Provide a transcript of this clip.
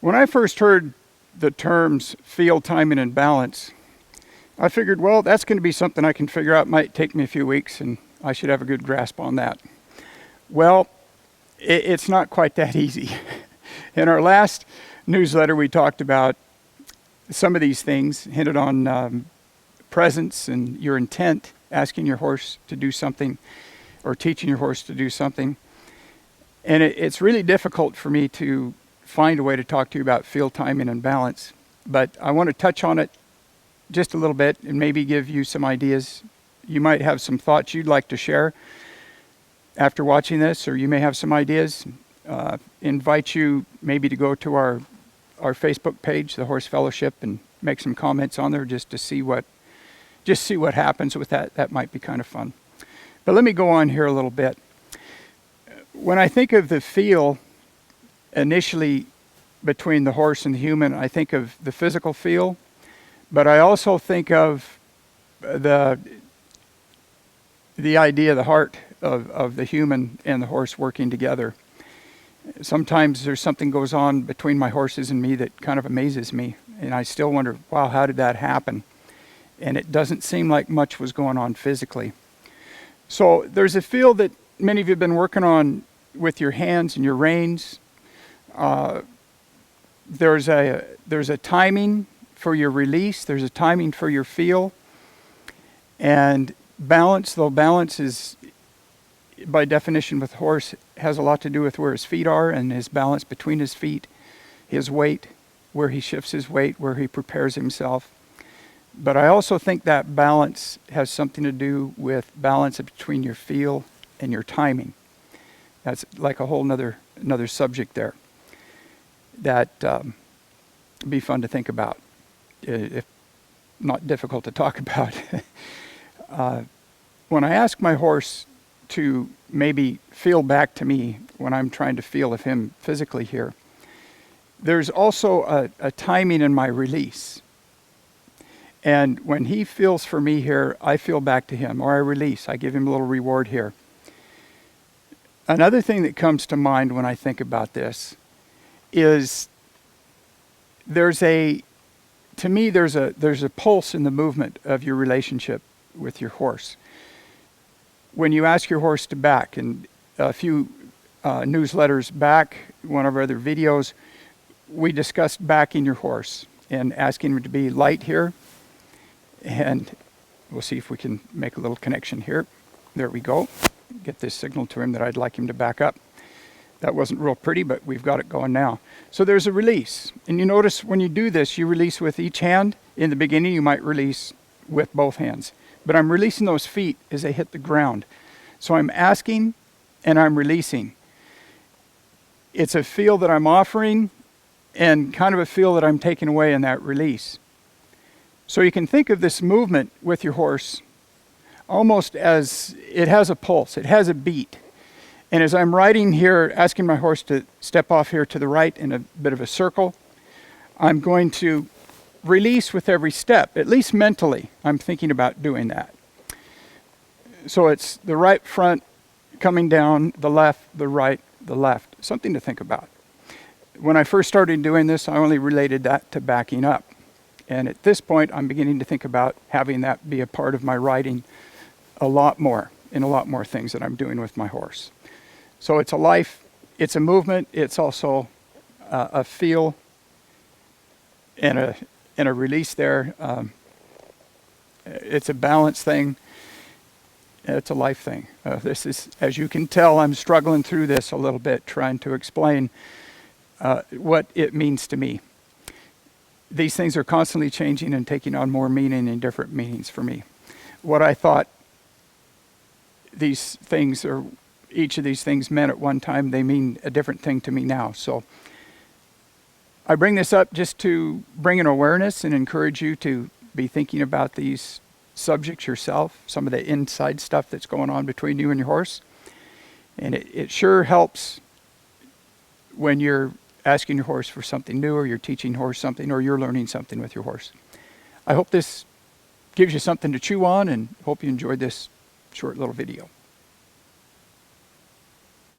When I first heard the terms feel, timing, and balance, I figured, well, that's going to be something I can figure out. It might take me a few weeks, and I should have a good grasp on that. Well, it's not quite that easy. In our last newsletter, we talked about some of these things, hinted on presence and your intent, asking your horse to do something or teaching your horse to do something. And it's really difficult for me to find a way to talk to you about feel, timing, and balance. But I want to touch on it just a little bit and maybe give you some ideas. You might have some thoughts you'd like to share after watching this, or you may have some ideas. Invite you maybe to go to our Facebook page, the Horse Fellowship, and make some comments on there just to see what happens with that. That might be kind of fun. But let me go on here a little bit. When I think of the feel initially between the horse and the human, I think of the physical feel, but I also think of the idea, the heart of the human and the horse working together. Sometimes there's something goes on between my horses and me that kind of amazes me, and I still wonder, wow, how did that happen? And it doesn't seem like much was going on physically. So there's a feel that many of you have been working on with your hands and your reins. There's a timing for your release. There's a timing for your feel. And balance, though balance is, by definition with horse, has a lot to do with where his feet are and his balance between his feet, his weight, where he shifts his weight, where he prepares himself. But I also think that balance has something to do with balance between your feel and your timing. That's like a whole another subject there that be fun to think about, if not difficult to talk about. When I ask my horse to maybe feel back to me when I'm trying to feel of him physically here, there's also a timing in my release. And when he feels for me here, I feel back to him, or I release. I give him a little reward here. Another thing that comes to mind when I think about this is there's a pulse in the movement of your relationship with your horse. When you ask your horse to back, and a few newsletters back, one of our other videos, we discussed backing your horse and asking him to be light here. And we'll see if we can make a little connection here. There we go. Get this signal to him that I'd like him to back up. That wasn't real pretty, but we've got it going now. So there's a release. And you notice when you do this, you release with each hand. In the beginning, you might release with both hands. But I'm releasing those feet as they hit the ground. So I'm asking and I'm releasing. It's a feel that I'm offering and kind of a feel that I'm taking away in that release. So you can think of this movement with your horse almost as it has a pulse, it has a beat. And as I'm riding here, asking my horse to step off here to the right in a bit of a circle, I'm going to release with every step, at least mentally. I'm thinking about doing that. So it's the right front coming down, the left, the right, the left. Something to think about. When I first started doing this, I only related that to backing up. And at this point, I'm beginning to think about having that be a part of my riding a lot more, in a lot more things that I'm doing with my horse. So it's a life, it's a movement, it's also a feel and a release there. It's a balance thing. It's a life thing. This is, as you can tell, I'm struggling through this a little bit, trying to explain what it means to me. These things are constantly changing and taking on more meaning and different meanings for me. What I thought these things, or each of these things, meant at one time, they mean a different thing to me now. So I bring this up just to bring an awareness and encourage you to be thinking about these subjects yourself, some of the inside stuff that's going on between you and your horse. And it sure helps when you're asking your horse for something new, or you're teaching horse something, or you're learning something with your horse. I hope this gives you something to chew on, and hope you enjoyed this short little video.